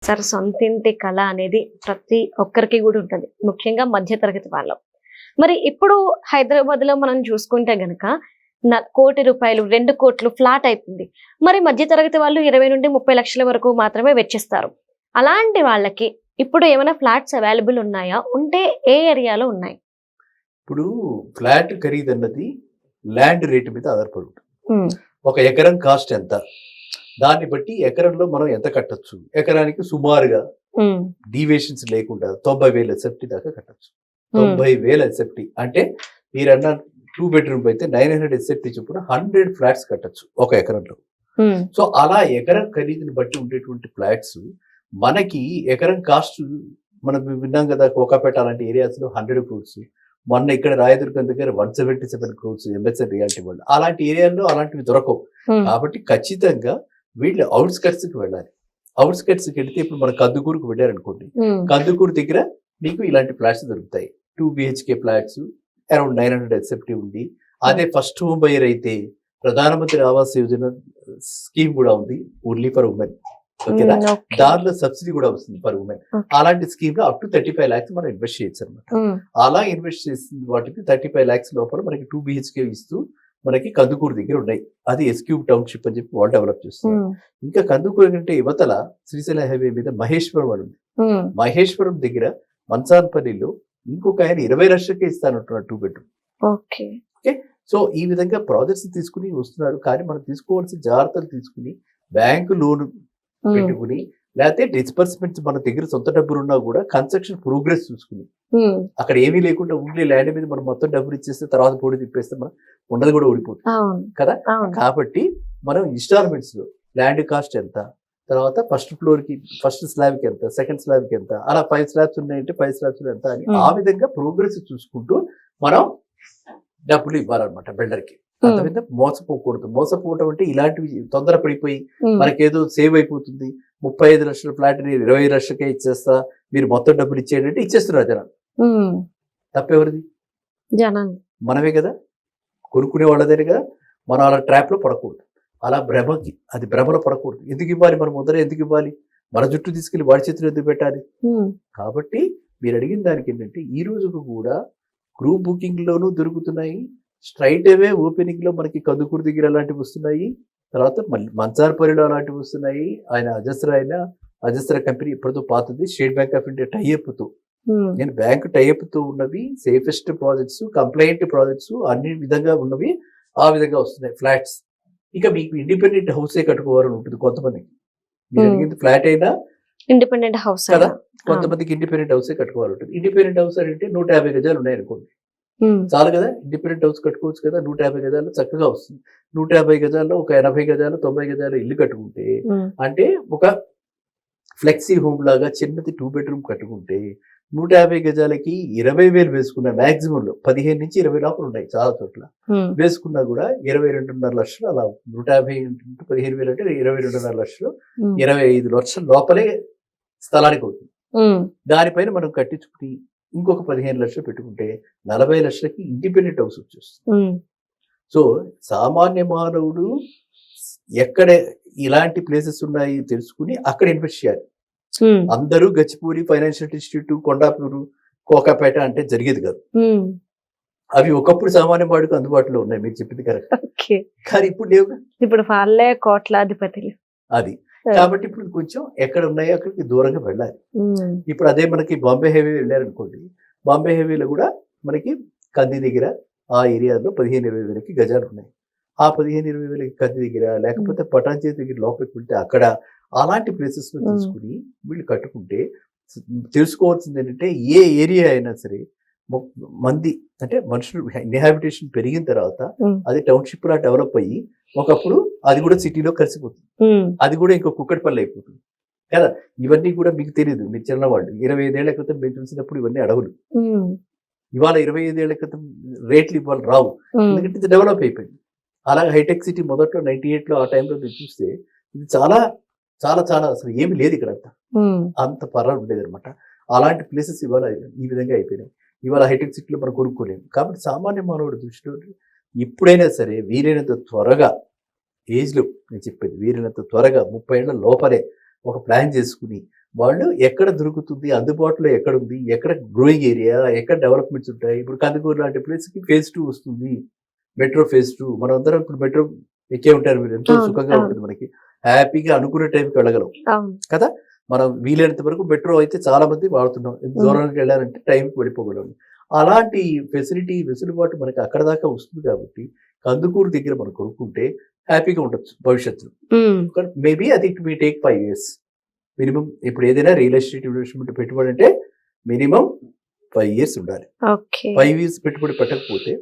Sir సొంతింటి కళ అనేది ప్రతి ఒక్కరికి కూడా ఉంటుంది. ముఖ్యంగా మధ్య తరగతి వాళ్ళం. మరి ఇప్పుడు హైదరాబాద్‌లో మనం చూసుకుంటే గనక 1,00,00,000 2,00,00,000 ఫ్లాట్ అయితుంది. మరి మధ్య తరగతి వాళ్ళు 20-30 లక్షల వరకు మాత్రమే వెచ్చిస్తారు. అలాంటి వాళ్ళకి ఇప్పుడు ఏమైనా ఫ్లాట్స్ అవైలబుల్ ఉన్నాయా? ఉంటే ఏ ఏరియాలో ఉన్నాయి? ఇప్పుడు ఫ్లాట్ ఖరీదన్నది ల్యాండ్ రేట్ మీద ఆధారపడి ఉంటుంది. హ్మ్. ఒక ఎకరం కాస్ట్ ఎంత? దాన్ని బట్టి ఎకరంలో మనం ఎంత కట్టొచ్చు? ఎకరానికి సుమారుగా హ్మ్. డీవియేషన్స్ లేకుండా 90,000 ఎస్ఎఫ్టీ దాకా కట్టొచ్చు. హ్మ్. 90,000 ఎస్ఎఫ్టీ అంటే మీరన్న 2 బెడ్‌రూమ్ అయితే 900 ఎస్ఎఫ్టీ చొప్పున 100 ఫ్లాట్స్ కట్టొచ్చు ఒక ఎకరంలో. హ్మ్. సో అలా ఎకరం ఖరీదుని బట్టి ఉండేటువంటి ఫ్లాట్స్ మనకి ఎకరం కాస్ట్ మనం విన్నాం కదా! కోకాపేట అలాంటి ఏరియాస్‌లో 100 క్రోర్స్. మొన్న ఇక్కడ రాయదుర్గం దగ్గర 177 క్రోర్స్ ఎంఎస్ఎన్ రియాల్టీ వాళ్ళు. అలాంటి ఏరియాల్లో అలాంటివి దొరకవు. హ్మ్. కాబట్టి ఖచ్చితంగా వీళ్ళు ఔట్‌స్కట్స్‌కి వెళ్ళాలి. ఔట్‌స్కట్స్‌కి వెళ్తే ఇప్పుడు మన కందుకూరుకి వెళ్లారనుకోండి. హ్మ్. కందుకూరు దగ్గర మీకు ఇలాంటి ఫ్లాట్స్ దొరుకుతాయి. 2 బీహెచ్‌కే ఫ్లాట్స్ అరౌండ్ 900 ఎస్ఎఫ్టీ ఉంది. అదే ఫస్ట్ హోమ్ బయర్ అయితే ప్రధానమంత్రి ఆవాస్ యోజన స్కీమ్ కూడా ఉంది. Only for women. ఓకేనా? హ్మ్. ఓకే. దానిలో సబ్సిడీ కూడా వస్తుంది ఫర్ వుమెన్. ఓకే. అలాంటి స్కీమ్‌లో అప్ టు 35 లాక్స్ మనం ఇన్వెస్ట్ చేయొచ్చు అన్నమాట. హ్మ్. అలా ఇన్వెస్ట్ చేసిన వాటికి 35 లాక్స్ లోపల మనకి 2 బీహెచ్‌కే ఇస్తూ మనకి కందుకూరు దగ్గర ఉన్నాయి. అది ఎస్‌క్యూబ్ టౌన్‌షిప్ అని చెప్పి వాళ్ళు డెవలప్ చేస్తున్నారు. హ్మ్. ఇంకా కందుకూరు కంటే యువతల శ్రీశైలం హైవే మీద మహేశ్వరం అని ఉంది. హ్మ్. మహేశ్వరం దగ్గర మంచాన్పల్లిలో ఇంకొక ఆయన 20 లక్షలకే ఇస్తానంటున్నాడు 2 బెడ్‌రూమ్. ఓకే. ఓకే. సో ఈ విధంగా ప్రాజెక్ట్స్ తీసుకుని వస్తున్నారు. కానీ మనం తీసుకోవాల్సిన జాగ్రత్తలు తీసుకుని బ్యాంకు లోన్ హ్మ్. పెట్టుకుని లేకపోతే డిస్బర్స్‌మెంట్స్ మన దగ్గర సొంత డబ్బులున్నా కూడా కన్‌స్ట్రక్షన్ ప్రోగ్రెస్ చూసుకుని హ్మ్. అక్కడ ఏమీ లేకుండా ఓన్లీ ల్యాండ్ మీద మనం మొత్తం డబ్బులు ఇచ్చేస్తే తర్వాత పొడి తిప్పేస్తే మనం ఉన్నది కూడా ఊడిపోతుంది అవును. కదా! అవును. కాబట్టి మనం ఇన్‌స్టాల్‌మెంట్స్‌లో ల్యాండ్ కాస్ట్ ఎంత? తర్వాత ఫస్ట్ ఫ్లోర్‌కి ఫస్ట్ స్లాబ్‌కి ఎంత? సెకండ్ స్లాబ్‌కి ఎంత? అలా 5 స్లాబ్స్ ఉన్నాయంటే 5 స్లాబ్స్‌లో ఎంత అని ఆ హ్మ్. విధంగా ప్రోగ్రెస్ చూసుకుంటూ మనం డబ్బులు ఇవ్వాలన్నమాట బిల్డర్‌కి. హ్మ్. అర్థమైందా? మోసపోకూడదు. మోసపోవటం అంటే ఇలాంటివి తొందరపడిపోయి హ్మ్. మనకేదో సేవ్ అయిపోతుంది. 35 లక్షల ఫ్లాట్‌ని 20 లక్షలకే ఇచ్చేస్తా. మీరు మొత్తం డబ్బులు ఇచ్చేయండి అంటే ఇచ్చేస్తున్నారు జనాలు. హ్మ్. తప్పెవరిది? జనాలు. మనమే కదా! కొనుక్కునే వాళ్ళదేనే కదా! మనం అలా ట్రాప్‌లో పడకూడదు. అలా అది భ్రమలో పడకూడదు. ఎందుకివ్వాలి? మనం ముందరే ఎందుకివ్వాలి? మన జుట్టు తీసుకెళ్ళి వాడి చేతిలో ఎందుకు పెట్టాలి? హ్మ్. కాబట్టి మీరడిగిన దానికేంటంటే ఈ రోజుకు కూడా గ్రూప్ బుకింగ్‌లోనూ దొరుకుతున్నాయి. స్ట్రెయిట్ అవే ఓపెనింగ్‌లో మనకి కందుకూరు దగ్గర అలాంటివి వస్తున్నాయి. తర్వాత మళ్ళీ మంచారపల్లిలో అలాంటివి వస్తున్నాయి. అజస్రా కంపెనీ ఎప్పటిదో పాతది. స్టేట్ బ్యాంక్ ఆఫ్ ఇండియా టై అప్‌తో హ్మ్. నేను బ్యాంక్ టై అప్‌తో ఉన్నవి సేఫెస్ట్ ప్రాజెక్ట్స్, కంప్లైంట్ ప్రాజెక్ట్స్ అన్ని విధంగా ఉన్నవి ఆ విధంగా వస్తున్నాయి ఫ్లాట్స్. ఇక మీకు ఇండిపెండెంట్ హౌసే కట్టుకోవాలని ఉంటుంది కొంతమందికి. మీరు హ్మ్. అడిగింది ఫ్లాట్ అయినా ఇండిపెండెంట్ హౌస్ కదా! అయినా. అవును. కొంతమందికి ఇండిపెండెంట్ హౌసే కట్టుకోవాలంటుంది. ఇండిపెండెంట్ హౌస్ అంటే 150 గజాలు ఉన్నాయనుకోండి. హ్మ్. చాలు కదా! ఇండిపెండెంట్ హౌస్ కట్టుకోవచ్చు కదా! 150 గజాల్లో చక్కగా వస్తుంది. 150 గజాల్లో ఒక 80 గజాలు, 90 గజాలు ఇల్లు కట్టుకుంటే హ్మ్. అంటే ఒక ఫ్లెక్సీ హోమ్ లాగా చిన్నది 2 బెడ్‌రూమ్ కట్టుకుంటే 150 గజాలకి 20,000 వేసుకున్న మాక్సిమంలో 15-20 లోపల ఉన్నాయి చాలా చోట్ల. హ్మ్. వేసుకున్నా కూడా 22.5 లక్షలు అలా 150 ఇంటూ 15,000 అంటే 22.5 లక్షలు, హ్మ్. 25 లక్షల లోపలే స్థలానికి అవుతుంది. హ్మ్. దానిపైన మనం కట్టించుకుని ఇంకొక 15 లక్షలు పెట్టుకుంటే 40 లక్షలకి ఇండిపెండెంట్ హౌస్ వచ్చేస్తుంది. హ్మ్. సో సామాన్య మానవుడు ఎక్కడ ఇలాంటి ప్లేసెస్ ఉన్నాయి తెలుసుకుని అక్కడ ఇన్వెస్ట్ చేయాలి. హ్మ్. అందరూ గచ్చిబౌలి ఫైనాన్షియల్ ఇన్‌స్టిట్యూట్, కొండాపూరు, కోకాపేట అంటే జరిగేది కాదు. హ్మ్. అవి ఒకప్పుడు సామాన్య వాడికి అందుబాటులో ఉన్నాయి. మీరు చెప్పింది కరెక్ట్. ఓకే. కానీ ఇప్పుడు లేవుగా. ఇప్పుడు వాళ్ళే కోట్లాధిపతులు. అది. కాబట్టి ఇప్పుడు కొంచెం ఎక్కడ ఉన్నాయో అక్కడికి దూరంగా వెళ్ళాలి. హ్మ్. ఇప్పుడు అదే మనకి బాంబే హైవే వెళ్ళారనుకోండి. బాంబే హైవేలో కూడా మనకి కంది దగ్గర ఆ ఏరియాలో 15-20 వేలకి గజాలు ఉన్నాయి. ఆ 15-20 వేలకి కంది దగ్గర హ్మ్. లేకపోతే పటాన్‌చెరు దగ్గర లోపలికి వెళ్తే అక్కడ అలాంటి ప్లేసెస్‌లో హ్మ్. తీసుకొని వీళ్ళు కట్టుకుంటే తెలుసుకోవాల్సిందేంటంటే ఏ ఏరియా అయినా సరే మొ మంది అంటే మనుషులు ఇన్‌హాబిటేషన్ పెరిగిన తర్వాత హ్మ్. అది టౌన్‌షిప్‌లా డెవలప్ అయ్యి ఒకప్పుడు అది కూడా సిటీలో కలిసిపోతుంది. హ్మ్. అది కూడా ఇంకో కుక్కటిపల్లి అయిపోతుంది. కదా! ఇవన్నీ కూడా మీకు తెలీదు. మీరు చిన్నవాళ్ళు. 25 ఏళ్ల క్రితం మేము చూసినప్పుడు ఇవన్నీ అడవులు. హ్మ్. ఇవాళ 25 ఏళ్ల క్రితం రేట్లు ఇవాళ రావు. హ్మ్. ఎందుకంటే ఇది డెవలప్ అయిపోయింది. అలాగే హైటెక్ సిటీ మొదట్లో 98లో ఆ టైంలో మీరు చూస్తే ఇది చాలా, చాలా, చాలా అసలు ఏమి లేదు ఇక్కడంతా. హ్మ్. అంత ఉండేదనమాట. అలాంటి ప్లేసెస్ ఇవాళ ఈ విధంగా అయిపోయినాయి. ఇవాళ హైటెక్ సిటీలో మనం కొనుక్కోలేము. కాబట్టి సామాన్య మానవుడి దృష్టిలో ఎప్పుడైనా సరే వీలైనంత త్వరగా ఏజ్‌లో నేను చెప్పేది వీలైనంత త్వరగా 30 ఏళ్ల లోపలే ఒక ప్లాన్ చేసుకొని వాళ్ళు ఎక్కడ దొరుకుతుంది, అందుబాటులో ఎక్కడ ఉంది, ఎక్కడ గ్రోయింగ్ ఏరియా, ఎక్కడ డెవలప్మెంట్స్ ఉంటాయి. ఇప్పుడు కందుకూరు లాంటి ప్లేస్కి phase 2 వస్తుంది, మెట్రో phase 2. మనం అందరం ఇప్పుడు మెట్రో ఎక్కే ఉంటారు, మీరు ఎంతో అవును, సుఖంగా అవును. ఉంటుంది మనకి, హ్యాపీగా అనుకునే టైంకి వెళ్ళగలం అవును. కదా. మనం వీలైనంత వరకు మెట్రో అయితే చాలా మంది వాడుతున్నాం, ఎంత దూరానికి వెళ్ళాలంటే టైంకి వెళ్ళిపోగలం. అలాంటి ఫెసిలిటీ వెసులుబాటు మనకి అక్కడ దాకా వస్తుంది కాబట్టి కందుకూరు దగ్గర మనం కొనుక్కుంటే హ్యాపీగా ఉండొచ్చు భవిష్యత్తులో. ఉమ్, మేబీ అది it me take 5 years minimum. ఇప్పుడు ఏదైనా రియల్ ఎస్టేట్ ఇన్వెస్ట్మెంట్ పెట్టుబడి అంటే మినిమం 5 years ఉండాలి. ఓకే. 5 years పెట్టుబడి పెట్టకపోతే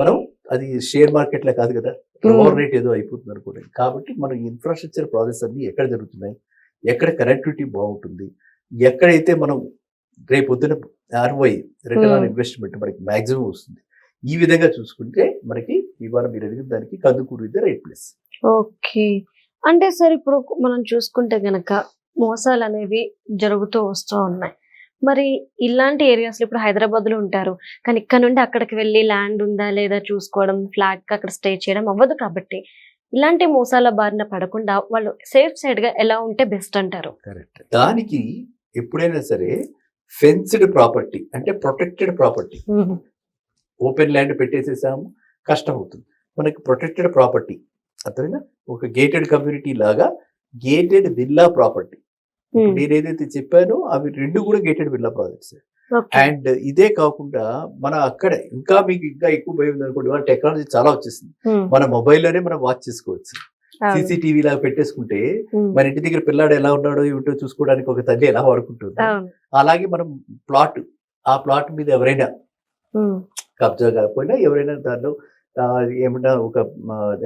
మనం అది షేర్ మార్కెట్ లా కాదు కదా, ఓవర్ నైట్ ఏదో అయిపోతుంది అనుకోండి. కాబట్టి మన ఇన్ఫ్రాస్ట్రక్చర్ ప్రాజెక్ట్స్ అన్ని ఎక్కడ జరుగుతున్నాయి, ఎక్కడ కనెక్టివిటీ బాగుంటుంది, ఎక్కడైతే మనం రేపొద్దున ROI రిటర్న్ ఆన్ ఇన్వెస్ట్మెంట్ మనకి మాక్సిమం వస్తుంది. ఈ విధంగా చూసుకుంటే మనకి ఇవాళ మీరు అడిగిన దానికి Kandukur is the right place. Okay. అంటే సార్ ఇప్పుడు మనం చూసుకుంటే గనక మోసాలు అనేవి జరుగుతూ వస్తూ ఉన్నాయి. మరి ఇలాంటి ఏరియాస్ లో ఇప్పుడు హైదరాబాద్ లో ఉంటారు, కానీ ఇక్కడ నుండి అక్కడికి వెళ్ళి ల్యాండ్ ఉందా లేదా చూసుకోవడం, ఫ్లాట్ కి అక్కడ స్టే చేయడం అవ్వదు. కాబట్టి ఇలాంటి మోసాల బారిన పడకుండా వాళ్ళు సేఫ్ సైడ్ గా ఎలా ఉంటే బెస్ట్ అంటారు? కరెక్ట్. దానికి ఎప్పుడైనా సరే ఫెన్స్డ్ ప్రాపర్టీ అంటే ప్రొటెక్టెడ్ ప్రాపర్టీ. ఓపెన్ ల్యాండ్ పెట్టేసేసాము, కష్టం అవుతుంది మనకి. ప్రొటెక్టెడ్ ప్రాపర్టీ అర్థమైనా, ఒక గేటెడ్ కమ్యూనిటీ లాగా గేటెడ్ విల్లా ప్రాపర్టీ. నేను ఏదైతే చెప్పానో అవి రెండు కూడా గేటెడ్ విల్లా ప్రాజెక్ట్స్. అండ్ ఇదే కాకుండా మన అక్కడ ఇంకా మీకు ఇంకా ఎక్కువ భయం ఉంది అనుకోండి, వాళ్ళ టెక్నాలజీ చాలా వచ్చేసింది. మన మొబైల్లోనే మనం వాచ్ చేసుకోవచ్చు. CCTV లాగా పెట్టేసుకుంటే మన ఇంటి దగ్గర పిల్లాడు ఎలా ఉన్నాడో ఏమిటో చూసుకోవడానికి ఒక తల్లి ఎలా వాడుకుంటుంది, అలాగే మనం ఆ ప్లాట్ మీద ఎవరైనా కబ్జా కాకపోయినా ఎవరైనా దానిలో ఏమన్నా ఒక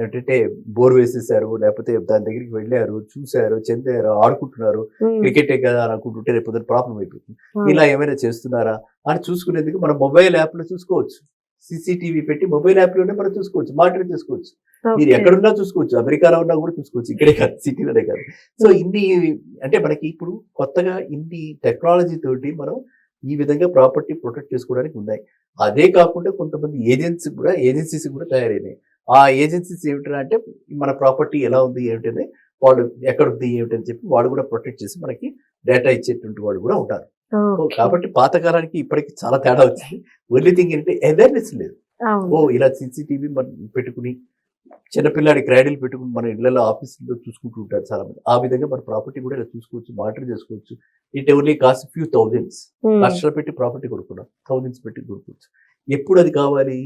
ఏంటంటే బోర్ వేసేసారు, లేకపోతే దాని దగ్గరికి వెళ్ళారు, చూసారు, చెందారు, ఆడుకుంటున్నారు, క్రికెటే కదా అని అనుకుంటుంటే రేపు ప్రాబ్లం అయిపోతుంది. ఇలా ఏమైనా చేస్తున్నారా అని చూసుకునేందుకు మనం మొబైల్ యాప్ లో చూసుకోవచ్చు. CCTV పెట్టి మొబైల్ యాప్ లోనే మనం చూసుకోవచ్చు, మానిటర్ చేసుకోవచ్చు. మీరు ఎక్కడున్నా చూసుకోవచ్చు, అమెరికాలో ఉన్నా కూడా చూసుకోవచ్చు, ఇక్కడే కాదు, సిటీలోనే కాదు. సో ఇన్ని అంటే మనకి ఇప్పుడు కొత్తగా ఇన్ని టెక్నాలజీ తోటి మనం ఈ విధంగా ప్రాపర్టీ ప్రొటెక్ట్ చేసుకోవడానికి ఉన్నాయి. అదే కాకుండా కొంతమంది ఏజెన్సీస్ కూడా తయారైనాయి. ఆ ఏజెన్సీస్ ఏమిటంటే అంటే మన ప్రాపర్టీ ఎలా ఉంది ఏమిటని, వాళ్ళు ఎక్కడ ఉంది ఏమిటని చెప్పి వాళ్ళు కూడా ప్రొటెక్ట్ చేసి మనకి డేటా ఇచ్చేటువంటి వాళ్ళు కూడా ఉంటారు. కాబట్టి పాతకాలానికి ఇప్పటికి చాలా తేడా వచ్చింది. ఓన్లీ థింగ్ ఏంటంటే అవేర్నెస్ లేదు. ఇలా CCTV మనం పెట్టుకుని చిన్నపిల్లాడి క్రైడల్ పెట్టుకుని మన ఇళ్లలో ఆఫీసుల్లో చూసుకుంటూ ఉంటారు చాలా మంది. ఆ విధంగా మన ప్రాపర్టీ కూడా ఇలా చూసుకోవచ్చు, మానిటర్ చేసుకోవచ్చు. It only cost few thousands. లక్షలు పెట్టి ప్రాపర్టీ కొనుక్కున్నాం, థౌజండ్స్ పెట్టి కొనుక్కోవచ్చు. ఎప్పుడు అది కావాలి,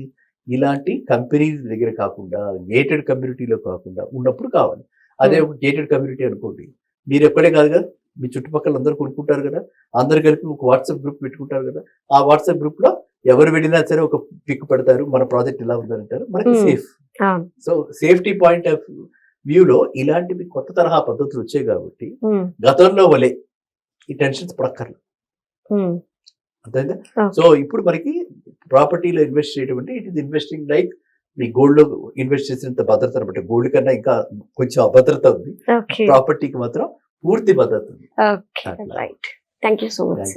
ఇలాంటి కంపెనీ దగ్గర కాకుండా గేటెడ్ కమ్యూనిటీలో కాకుండా ఉన్నప్పుడు కావాలి. అదే ఒక గేటెడ్ కమ్యూనిటీ అనుకోండి, మీరు ఎక్కడే కాదు కదా, మీ చుట్టుపక్కల అందరూ కొనుక్కుంటారు కదా, అందరు కలిపి ఒక వాట్సాప్ గ్రూప్ పెట్టుకుంటారు కదా, ఆ వాట్సాప్ గ్రూప్ లో ఎవరు వెళ్ళినా సరే ఒక పిక్ పెడతారు, మన ప్రాజెక్ట్ ఇలా ఉందంటారు, మనకి safe. So safety point of వ్యూలో ఇలాంటివి కొత్త తరహా పద్ధతులు వచ్చాయి కాబట్టి గతంలో వలే ఈ టెన్షన్స్ పడక్కర్లేదు. అంతేనా? సో ఇప్పుడు మనకి ప్రాపర్టీలో ఇన్వెస్ట్ చేయడం అంటే it is investing like me gold లో ఇన్వెస్ట్ చేసినంత భద్రత అనమాట. గోల్డ్ కన్నా ఇంకా కొంచెం అభద్రత ఉంది, ప్రాపర్టీకి మాత్రం పూర్తి భద్రత ఉంది. Thank you so much.